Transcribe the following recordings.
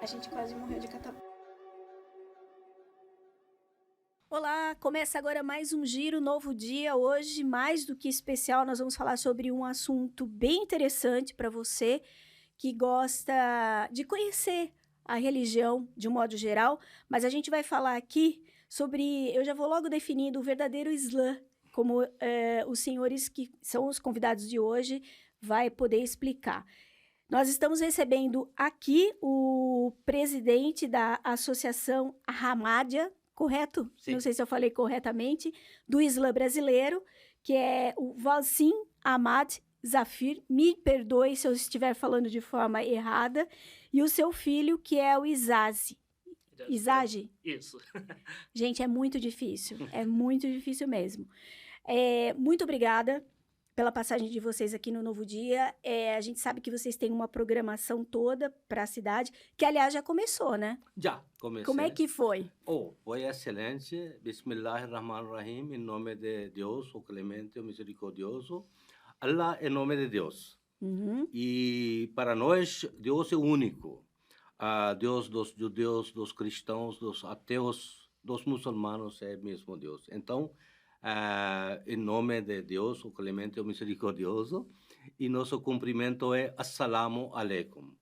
A gente quase morreu de catapora. Olá, começa agora mais um Giro Novo Dia. Hoje, mais do que especial, nós vamos falar sobre um assunto bem interessante para você que gosta de conhecer a religião de um modo geral, mas a gente vai falar aqui sobre, eu já vou logo definindo o verdadeiro Islã, como os senhores que são os convidados de hoje vai poder explicar. Nós estamos recebendo aqui o presidente da Associação Ahmadiyya, correto? Sim. Não sei se eu falei corretamente, do Islã brasileiro, que é o Walsim Ahmad Zafir. Me perdoe se eu estiver falando de forma errada. E o seu filho, que é o Izazi. Izagi? Isso. Gente, é muito difícil mesmo. Muito obrigada pela passagem de vocês aqui no Novo Dia. A gente sabe que vocês têm uma programação toda para a cidade, que, aliás, já começou, né? Já comecei. Como é que foi? Foi excelente. Bismillahirrahmanirrahim, em nome de Deus, o clemente, o misericordioso. Allah em nome de Deus. Uhum. E para nós, Deus é único. Deus dos judeus, dos cristãos, dos ateus, dos muçulmanos é mesmo Deus. Então, em nome de Deus, o clemente, o misericordioso, e nosso cumprimento é Assalamu alaikum.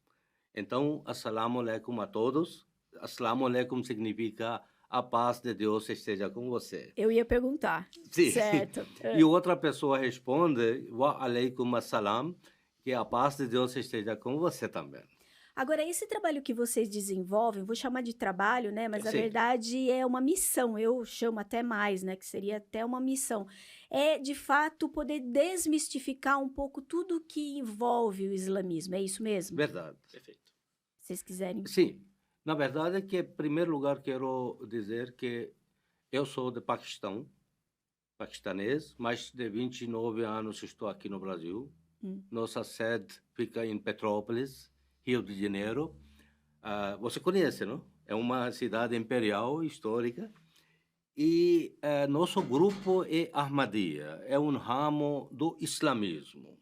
Então, Assalamu alaikum a todos. Assalamu alaikum significa a paz de Deus esteja com você. Eu ia perguntar. Sim. Certo. E outra pessoa responde, wa alaikum assalam, que a paz de Deus esteja com você também. Agora, esse trabalho que vocês desenvolvem, vou chamar de trabalho, né? Mas, na Sim. verdade, é uma missão. Eu chamo até mais, né? Que seria até uma missão. É, de fato, poder desmistificar um pouco tudo que envolve o islamismo. É isso mesmo? Verdade. Perfeito. Se vocês quiserem. Sim. Na verdade, que, em primeiro lugar, quero dizer que eu sou de Paquistão, paquistanês, mas de 29 anos estou aqui no Brasil. Nossa sede fica em Petrópolis, Rio de Janeiro. Você conhece, não? É uma cidade imperial, histórica. E nosso grupo é Ahmadiyya, é um ramo do islamismo.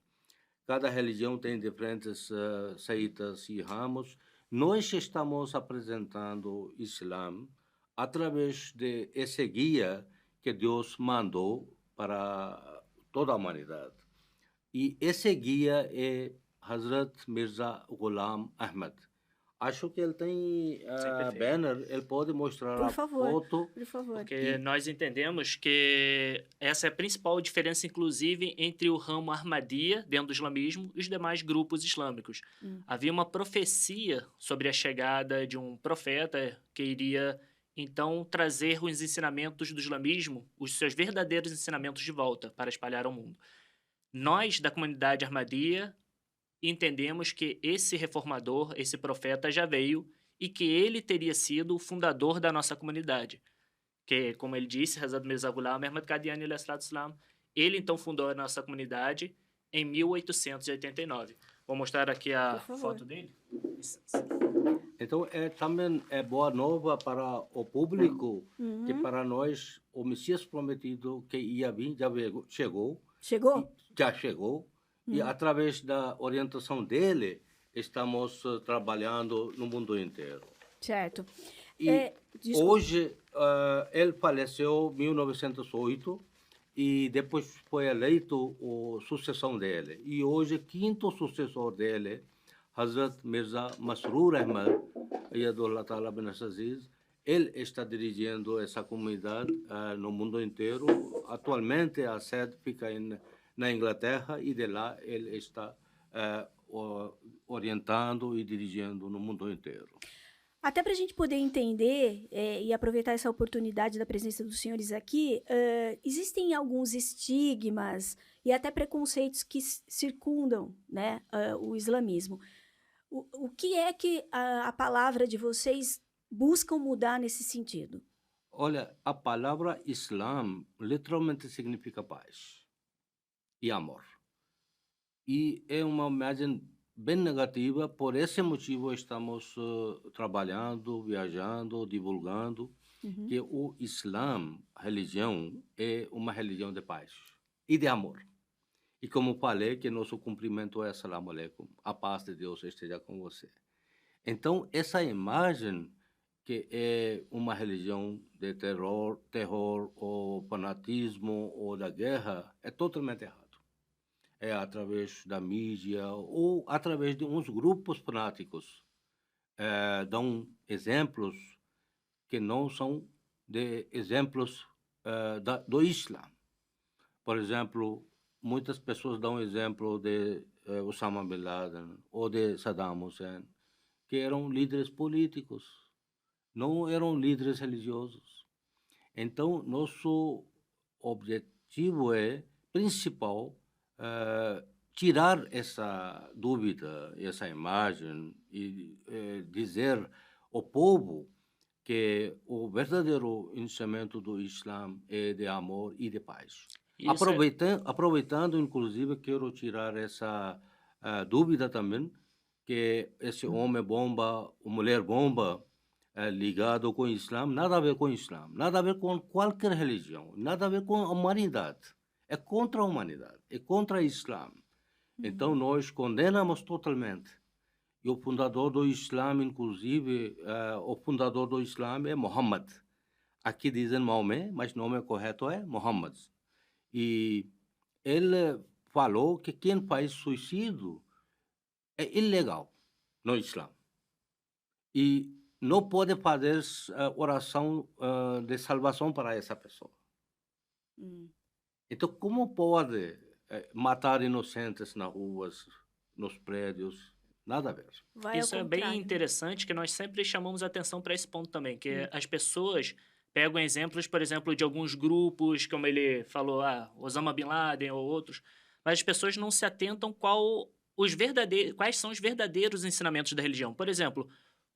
Cada religião tem diferentes seitas e ramos. Nós estamos apresentando o Islã através de esse guia que Deus mandou para toda a humanidade. E esse guia é Hazrat Mirza Ghulam Ahmad. Acho que ele tem perfeito. banner, ele pode mostrar Por a favor. foto. Por favor. Porque nós entendemos que essa é a principal diferença, inclusive, entre o ramo Ahmadiyya, dentro do islamismo, e os demais grupos islâmicos. Havia uma profecia sobre a chegada de um profeta que iria, então, trazer os ensinamentos do islamismo, os seus verdadeiros ensinamentos de volta para espalhar ao mundo. Nós, da comunidade Ahmadiyya, entendemos que esse reformador, esse profeta já veio e que ele teria sido o fundador da nossa comunidade. Que, como ele disse, Hazrat Mirza Ghulam Ahmad Qadiani alayhi salatu wassalam, ele então fundou a nossa comunidade em 1889. Vou mostrar aqui a foto dele. Então, também é boa nova para o público, que para nós, o Messias prometido que ia vir já chegou. Chegou? Já chegou. E através da orientação dele, estamos trabalhando no mundo inteiro. Certo. E hoje, ele faleceu em 1908 e depois foi eleito a sucessão dele. E hoje, quinto sucessor dele, Hazrat Mirza Masroor Ahmad, Ayatollah Ta'ala bin Aziz, ele está dirigindo essa comunidade no mundo inteiro. Atualmente, a sede fica na Inglaterra e de lá ele está orientando e dirigindo no mundo inteiro. Até para a gente poder entender e aproveitar essa oportunidade da presença dos senhores aqui, existem alguns estigmas e até preconceitos que circundam, né, o islamismo. O que é que a palavra de vocês buscam mudar nesse sentido? Olha, a palavra Islam literalmente significa paz e amor. E é uma imagem bem negativa, por esse motivo estamos trabalhando, viajando, divulgando que o Islã, a religião, é uma religião de paz e de amor. E como falei, que nosso cumprimento é Assalamu alaikum, a paz de Deus esteja com você. Então, essa imagem que é uma religião de terror ou fanatismo ou da guerra é totalmente errado. É através da mídia ou através de uns grupos fanáticos dão exemplos que não são de exemplos do Islã. Por exemplo, muitas pessoas dão exemplo de Osama Bin Laden ou de Saddam Hussein, que eram líderes políticos, não eram líderes religiosos. Então, nosso objetivo principal tirar essa dúvida, essa imagem e dizer ao povo que o verdadeiro ensinamento do Islã é de amor e de paz. Aproveitando, inclusive, quero tirar essa dúvida também, que esse homem-bomba, mulher-bomba, ligado com o Islã, nada a ver com o Islã, nada a ver com qualquer religião, nada a ver com a humanidade. É contra a humanidade, é contra o Islã. Então, nós condenamos totalmente. E o fundador do Islã, inclusive, o fundador do Islã é Muhammad. Aqui dizem Maomé, mas o nome correto é Muhammad. E ele falou que quem faz suicídio é ilegal no Islã. E não pode fazer oração de salvação para essa pessoa. Então, como pode matar inocentes nas ruas, nos prédios? Nada a ver. Isso é bem interessante, que nós sempre chamamos atenção para esse ponto também, que as pessoas pegam exemplos, por exemplo, de alguns grupos, como ele falou, Osama Bin Laden ou outros, mas as pessoas não se atentam quais são os verdadeiros ensinamentos da religião. Por exemplo,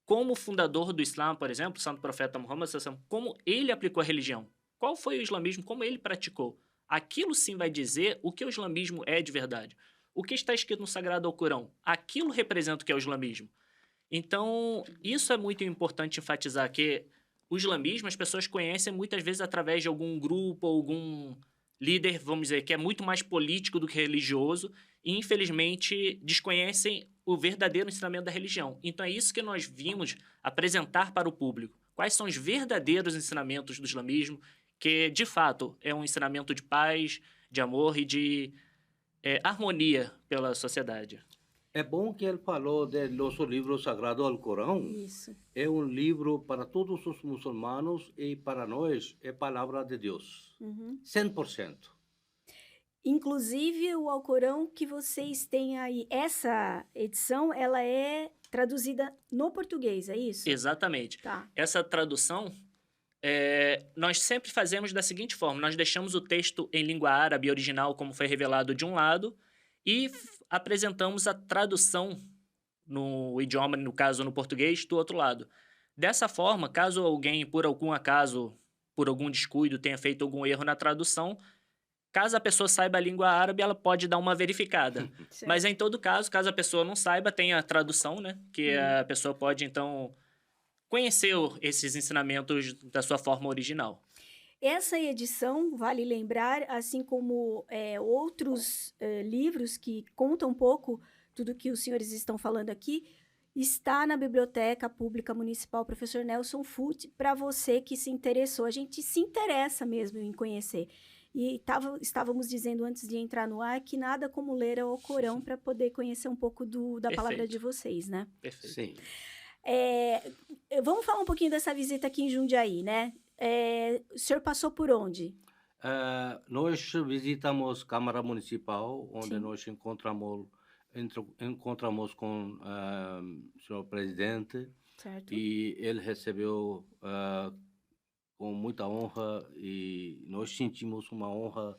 como o fundador do Islã, por exemplo, o santo profeta Muhammad, como ele aplicou a religião. Qual foi o islamismo, como ele praticou. Aquilo sim vai dizer o que o islamismo é de verdade. O que está escrito no Sagrado Alcorão, aquilo representa o que é o islamismo. Então, isso é muito importante enfatizar, que o islamismo as pessoas conhecem muitas vezes através de algum grupo, algum líder, vamos dizer, que é muito mais político do que religioso, e infelizmente desconhecem o verdadeiro ensinamento da religião. Então é isso que nós vimos apresentar para o público. Quais são os verdadeiros ensinamentos do islamismo, que de fato é um ensinamento de paz, de amor e de harmonia pela sociedade. É bom que ele falou do nosso livro sagrado Alcorão. Isso. É um livro para todos os muçulmanos e para nós é palavra de Deus. 100%. Inclusive, o Alcorão que vocês têm aí, essa edição, ela é traduzida no português, é isso? Exatamente. Tá. Essa tradução, nós sempre fazemos da seguinte forma, nós deixamos o texto em língua árabe original, como foi revelado, de um lado, e apresentamos a tradução no idioma, no caso no português, do outro lado. Dessa forma, caso alguém, por algum acaso, por algum descuido, tenha feito algum erro na tradução, caso a pessoa saiba a língua árabe, ela pode dar uma verificada. Mas, em todo caso, caso a pessoa não saiba, tem a tradução, né? Que a pessoa pode, então, conhecer esses ensinamentos da sua forma original. Essa edição, vale lembrar, assim como outros livros que contam um pouco tudo que os senhores estão falando aqui, está na Biblioteca Pública Municipal Professor Nelson Fut, para você que se interessou. A gente se interessa mesmo em conhecer. E estávamos dizendo antes de entrar no ar que nada como ler o Alcorão para poder conhecer um pouco da palavra de vocês, né? Perfeito. Sim. Vamos falar um pouquinho dessa visita aqui em Jundiaí, né? O senhor passou por onde? Nós visitamos a Câmara Municipal, onde Sim. nós encontramos com o senhor presidente. Certo. E ele recebeu com muita honra e nós sentimos uma honra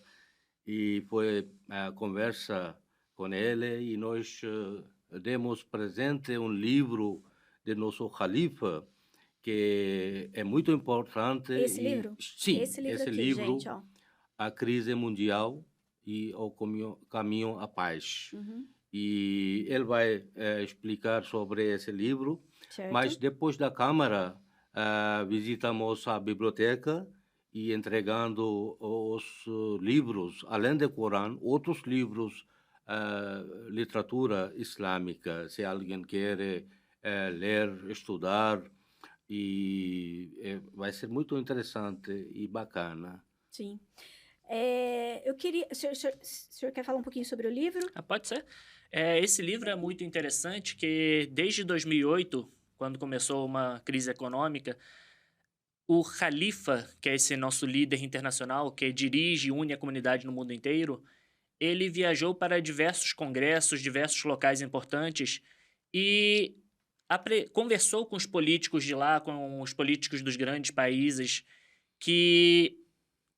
e foi a conversa com ele e nós demos presente um livro de nosso califa que é muito importante. Esse livro? Sim, esse livro aqui, livro, gente, ó. A Crise Mundial e o Caminho à Paz. E ele vai explicar sobre esse livro. Certo. Mas depois da Câmara, visitamos a biblioteca e entregando os livros, além do Corão, outros livros, literatura islâmica. Se alguém quer ler, estudar, e vai ser muito interessante e bacana. Sim. Eu queria... O senhor quer falar um pouquinho sobre o livro? Pode ser. Esse livro é muito interessante, que desde 2008, quando começou uma crise econômica, o Khalifa, que é esse nosso líder internacional, que dirige e une a comunidade no mundo inteiro, ele viajou para diversos congressos, diversos locais importantes e conversou com os políticos de lá, com os políticos dos grandes países, que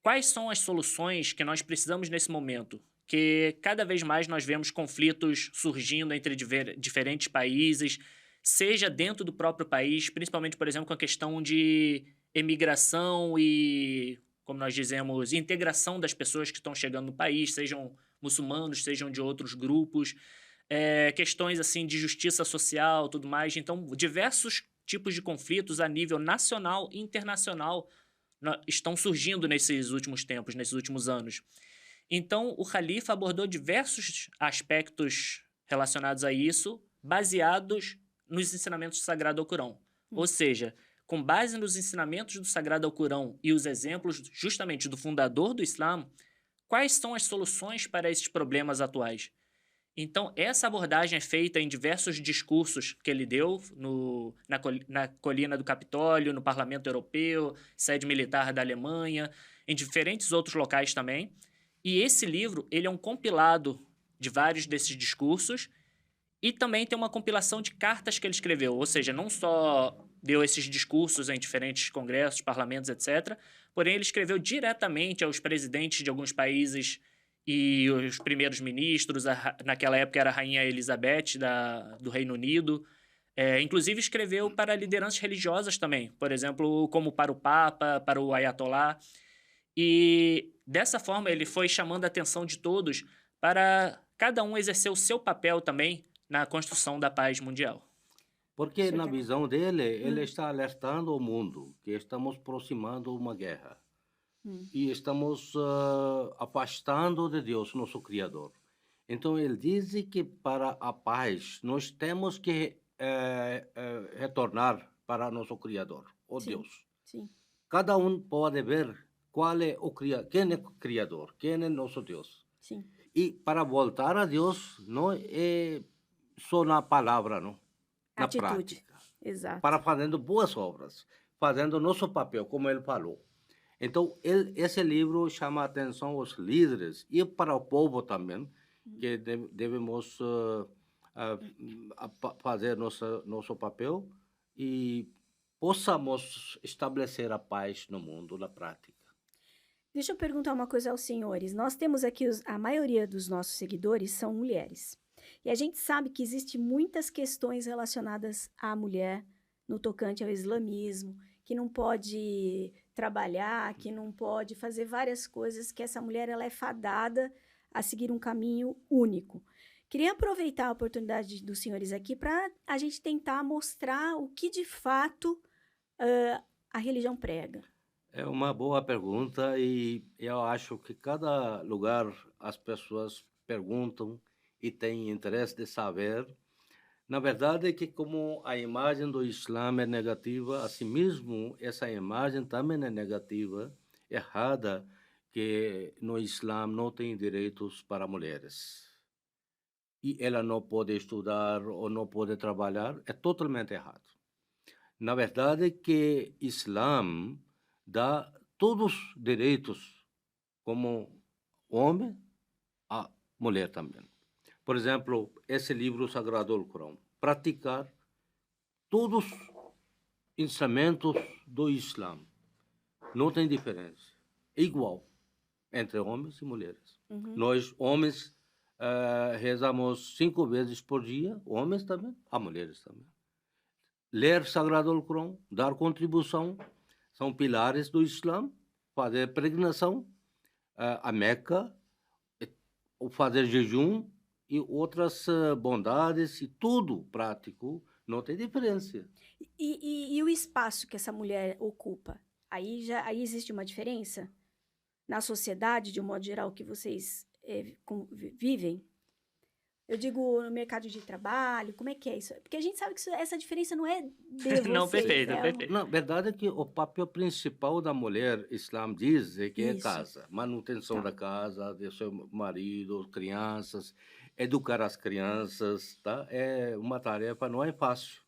quais são as soluções que nós precisamos nesse momento? Que cada vez mais nós vemos conflitos surgindo entre diferentes países, seja dentro do próprio país, principalmente, por exemplo, com a questão de emigração e, como nós dizemos, integração das pessoas que estão chegando no país, sejam muçulmanos, sejam de outros grupos, questões assim de justiça social, tudo mais. Então, diversos tipos de conflitos a nível nacional e internacional estão surgindo nesses últimos tempos, nesses últimos anos. Então, o Khalifa abordou diversos aspectos relacionados a isso, baseados nos ensinamentos do Sagrado Alcorão. Ou seja, com base nos ensinamentos do Sagrado Alcorão e os exemplos justamente do fundador do Islã, quais são as soluções para esses problemas atuais? Então, essa abordagem é feita em diversos discursos que ele deu na colina do Capitólio, no Parlamento Europeu, sede militar da Alemanha, em diferentes outros locais também. E esse livro, ele é um compilado de vários desses discursos e também tem uma compilação de cartas que ele escreveu. Ou seja, não só deu esses discursos em diferentes congressos, parlamentos, etc., porém ele escreveu diretamente aos presidentes de alguns países e os primeiros ministros. Naquela época era a Rainha Elizabeth do Reino Unido. Inclusive escreveu para lideranças religiosas também, por exemplo, como para o Papa, para o Ayatollah. E dessa forma ele foi chamando a atenção de todos para cada um exercer o seu papel também na construção da paz mundial. Porque na visão dele, ele está alertando o mundo que estamos aproximando uma guerra. E estamos afastando de Deus, nosso Criador. Então, ele diz que para a paz, nós temos que retornar para nosso Criador, o Deus. Sim. Cada um pode ver qual é quem é o Criador, quem é nosso Deus. Sim. E para voltar a Deus, não é só na palavra, não, na Atitude. prática. Exato. Para fazendo boas obras, fazendo nosso papel, como ele falou. Então, esse livro chama a atenção aos líderes e para o povo também, que devemos fazer nosso papel e possamos estabelecer a paz no mundo, na prática. Deixa eu perguntar uma coisa aos senhores. Nós temos aqui, a maioria dos nossos seguidores são mulheres. E a gente sabe que existem muitas questões relacionadas à mulher no tocante ao islamismo, que não pode trabalhar, que não pode fazer várias coisas, que essa mulher ela é fadada a seguir um caminho único. Queria aproveitar a oportunidade dos senhores aqui para a gente tentar mostrar o que de fato a religião prega. É uma boa pergunta e eu acho que cada lugar as pessoas perguntam e têm interesse de saber. Na verdade, é que como a imagem do Islã é negativa, assim mesmo essa imagem também é negativa, errada, que no Islã não tem direitos para mulheres. E ela não pode estudar ou não pode trabalhar, é totalmente errado. Na verdade, que Islã dá todos os direitos, como homem, a mulher também. Por exemplo, esse livro Sagrado Alcorão, praticar todos os ensinamentos do Islã. Não tem diferença. É igual entre homens e mulheres. Nós, homens, rezamos 5 vezes por dia, homens também, as mulheres também. Ler Sagrado Alcorão, dar contribuição, são pilares do Islã, fazer peregrinação a Meca, fazer jejum, e outras bondades, e tudo prático, não tem diferença. E o espaço que essa mulher ocupa? Aí existe uma diferença? Na sociedade, de um modo geral, que vocês vivem? Eu digo no mercado de trabalho, como é que é isso? Porque a gente sabe que essa diferença não é de Não, vocês, perfeito, é perfeito. Na verdade é que o papel principal da mulher, Islã diz, é que é isso. casa, manutenção Tá. da casa, de seu marido, crianças, educar as crianças, tá? É uma tarefa, não é fácil,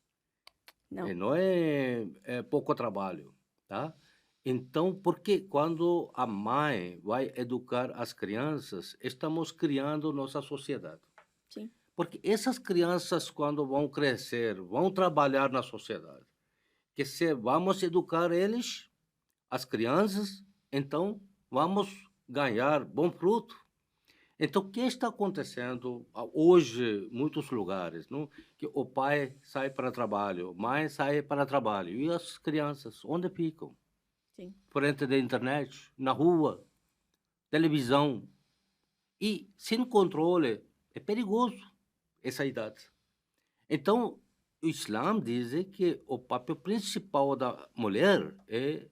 Não. não é pouco trabalho, tá? Então, porque quando a mãe vai educar as crianças, estamos criando nossa sociedade. Sim. Porque essas crianças, quando vão crescer, vão trabalhar na sociedade. Que se vamos educar eles, as crianças, então vamos ganhar bom fruto. Então, o que está acontecendo hoje em muitos lugares? Não? Que o pai sai para trabalho, a mãe sai para trabalho, e as crianças, onde ficam? Sim. Frente da internet, na rua, televisão. E sem controle, é perigoso essa idade. Então, o Islã diz que o papel principal da mulher é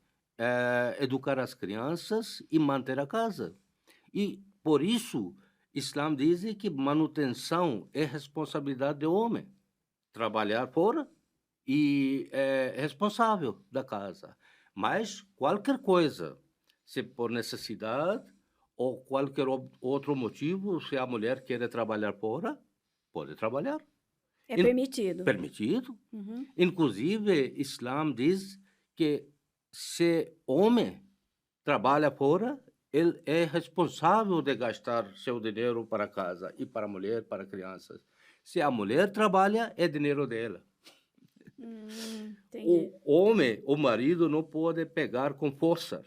educar as crianças e manter a casa. E, por isso, o Islã diz que manutenção é responsabilidade do homem. Trabalhar fora e é responsável da casa. Mas qualquer coisa, se por necessidade ou qualquer outro motivo, se a mulher quer trabalhar fora, pode trabalhar. É permitido. Permitido. Uhum. Inclusive, Islã diz que se homem trabalha fora, ele é responsável de gastar seu dinheiro para casa e para a mulher, para crianças. Se a mulher trabalha, é dinheiro dela. Entendi. O homem, o marido, não pode pegar com força,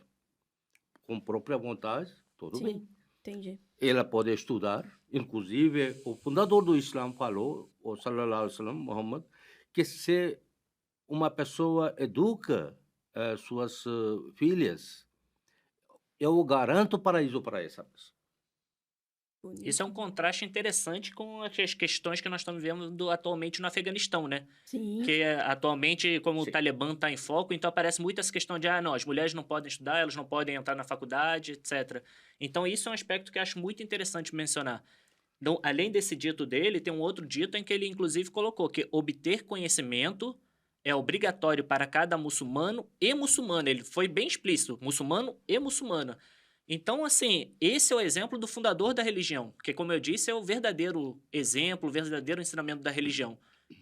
com própria vontade, tudo Sim, bem. entendi. Ela pode estudar, inclusive o fundador do Islã falou, o Sallallahu Alaihi Wasallam, Muhammad, que se uma pessoa educa suas filhas, eu garanto paraíso para essa pessoa. Bonito. Isso é um contraste interessante com as questões que nós estamos vendo atualmente no Afeganistão, né? Sim. Que atualmente, como Sim. o Talibã está em foco, então aparece muito essa questão de, não, as mulheres não podem estudar, elas não podem entrar na faculdade, etc. Então, isso é um aspecto que eu acho muito interessante mencionar. Então, além desse dito dele, tem um outro dito em que ele, inclusive, colocou que obter conhecimento é obrigatório para cada muçulmano e muçulmana. Ele foi bem explícito, muçulmano e muçulmana. Então, assim, esse é o exemplo do fundador da religião, que, como eu disse, é o verdadeiro exemplo, o verdadeiro ensinamento da religião.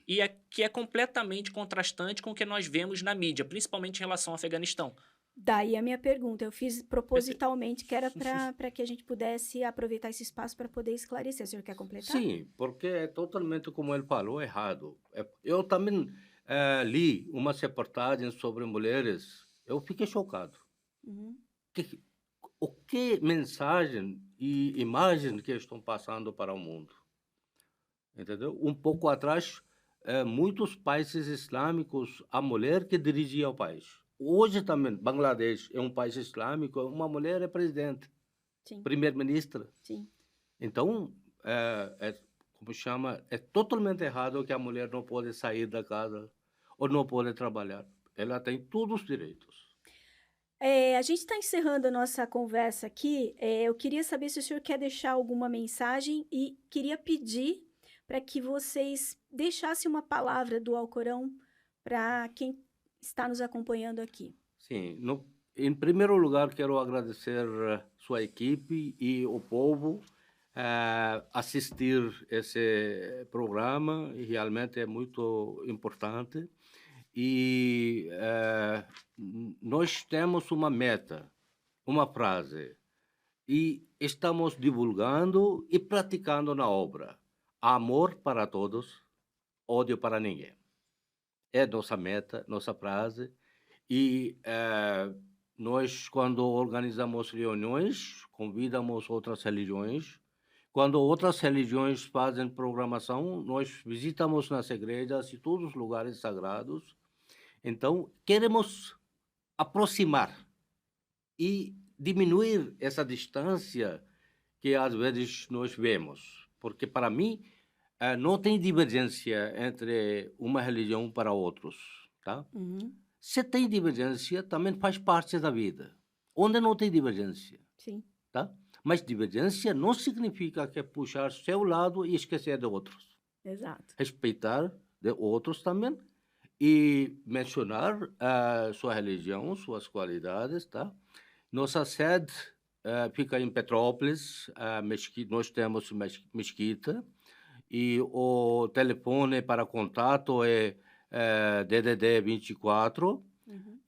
E que é completamente contrastante com o que nós vemos na mídia, principalmente em relação ao Afeganistão. Daí a minha pergunta, eu fiz propositalmente, que era para que a gente pudesse aproveitar esse espaço para poder esclarecer. O senhor quer completar? Sim, porque é totalmente como ele falou, errado. Eu também li umas reportagens sobre mulheres, eu fiquei chocado. Uhum. O que mensagem e imagem que estão passando para o mundo? Entendeu? Um pouco atrás, muitos países islâmicos, a mulher que dirigia o país. Hoje também, Bangladesh é um país islâmico, uma mulher é presidente, Sim. primeira-ministra. Sim. Então, como chama, é totalmente errado que a mulher não pode sair da casa ou não pode trabalhar. Ela tem todos os direitos. A gente está encerrando a nossa conversa aqui. Eu queria saber se o senhor quer deixar alguma mensagem e queria pedir para que vocês deixassem uma palavra do Alcorão para quem está nos acompanhando aqui. Sim, em primeiro lugar, quero agradecer sua equipe e o povo assistir esse programa, e realmente é muito importante. E nós temos uma meta, uma frase, e estamos divulgando e praticando na obra. Amor para todos, ódio para ninguém. É nossa meta, nossa frase. E nós, quando organizamos reuniões, convidamos outras religiões. Quando outras religiões fazem programação, nós visitamos nas igrejas e todos os lugares sagrados. Então, queremos aproximar e diminuir essa distância que às vezes nós vemos. Porque, para mim, não tem divergência entre uma religião para outros, tá? Uhum. Se tem divergência, também faz parte da vida. Onde não tem divergência, Sim. tá? Mas divergência não significa que é puxar seu lado e esquecer de outros. Exato. Respeitar de outros também e mencionar sua religião, suas qualidades, tá? Nossa sede fica em Petrópolis, nós temos mesquita, e o telefone para contato é DDD 24,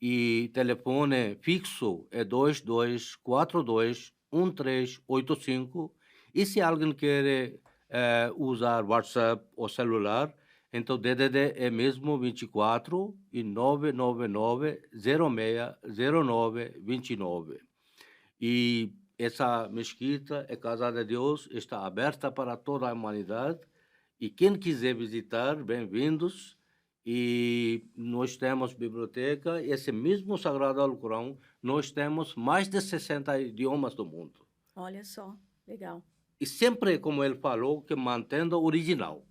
e telefone fixo é 2242-1385, e se alguém quer usar WhatsApp ou celular, então DDD é mesmo 24 e 999-060929. E essa mesquita, é Casa de Deus, está aberta para toda a humanidade. E quem quiser visitar, bem-vindos. E nós temos biblioteca, esse mesmo Sagrado Alcorão, nós temos mais de 60 idiomas do mundo. Olha só, legal. E sempre, como ele falou, que mantendo o original.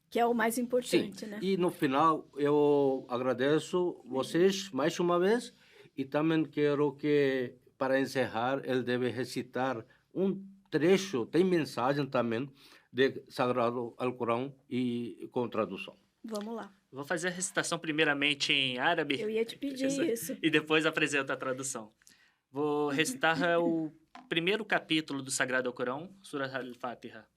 Que é o mais importante, sim, né? E no final, eu agradeço vocês mais uma vez e também quero que, para encerrar, ele deve recitar um trecho, tem mensagem também, de Sagrado Alcorão e com tradução. Vamos lá. Vou fazer a recitação primeiramente em árabe. Eu ia te pedir isso. E depois apresento a tradução. Vou recitar o primeiro capítulo do Sagrado Alcorão, Surah Al-Fatiha.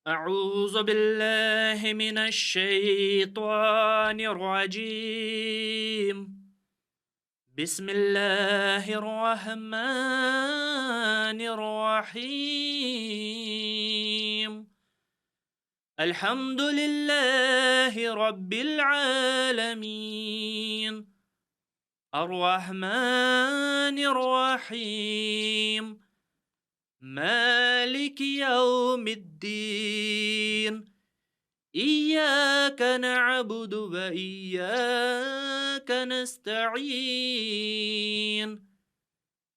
أعوذ بالله من الشيطان الرجيم بسم الله الرحمن الرحيم الحمد لله رب العالمين الرحمن الرحيم مالك يوم الدين إياك نعبد وإياك نستعين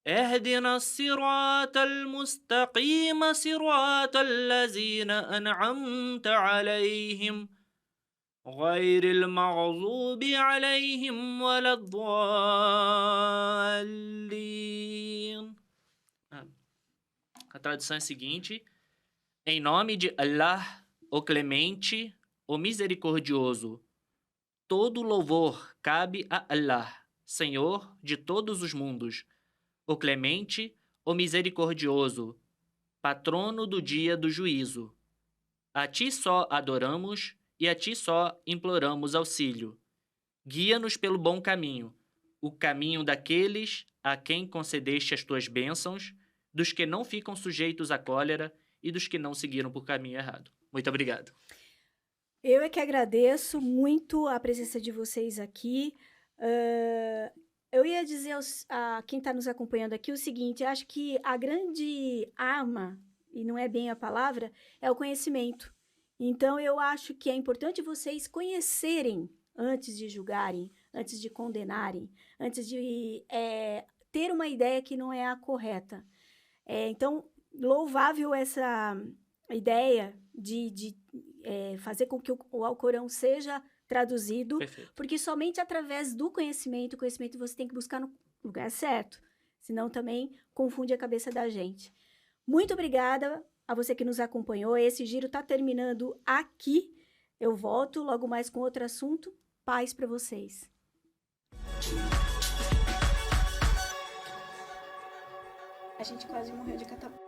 اهدنا الصراط المستقيم صراط الذين أنعمت عليهم غير المغضوب عليهم ولا الضالين. A tradução é a seguinte: em nome de Allah, o Clemente, o Misericordioso, todo louvor cabe a Allah, Senhor de todos os mundos, o Clemente, o Misericordioso, patrono do dia do juízo. A ti só adoramos e a ti só imploramos auxílio. Guia-nos pelo bom caminho, o caminho daqueles a quem concedeste as tuas bênçãos, dos que não ficam sujeitos à cólera e dos que não seguiram por caminho errado. Muito obrigado. Eu é que agradeço muito a presença de vocês aqui. Eu ia dizer a quem está nos acompanhando aqui o seguinte: eu acho que a grande arma, e não é bem a palavra, é o conhecimento. Então, eu acho que é importante vocês conhecerem antes de julgarem, antes de condenarem, antes de ter uma ideia que não é a correta. Então, louvável essa ideia de fazer com que o Alcorão seja traduzido. Perfeito. Porque somente através do conhecimento, o conhecimento você tem que buscar no lugar certo, senão também confunde a cabeça da gente. Muito obrigada a você que nos acompanhou. Esse giro está terminando aqui. Eu volto logo mais com outro assunto. Paz para vocês. A gente quase morreu de catapulta.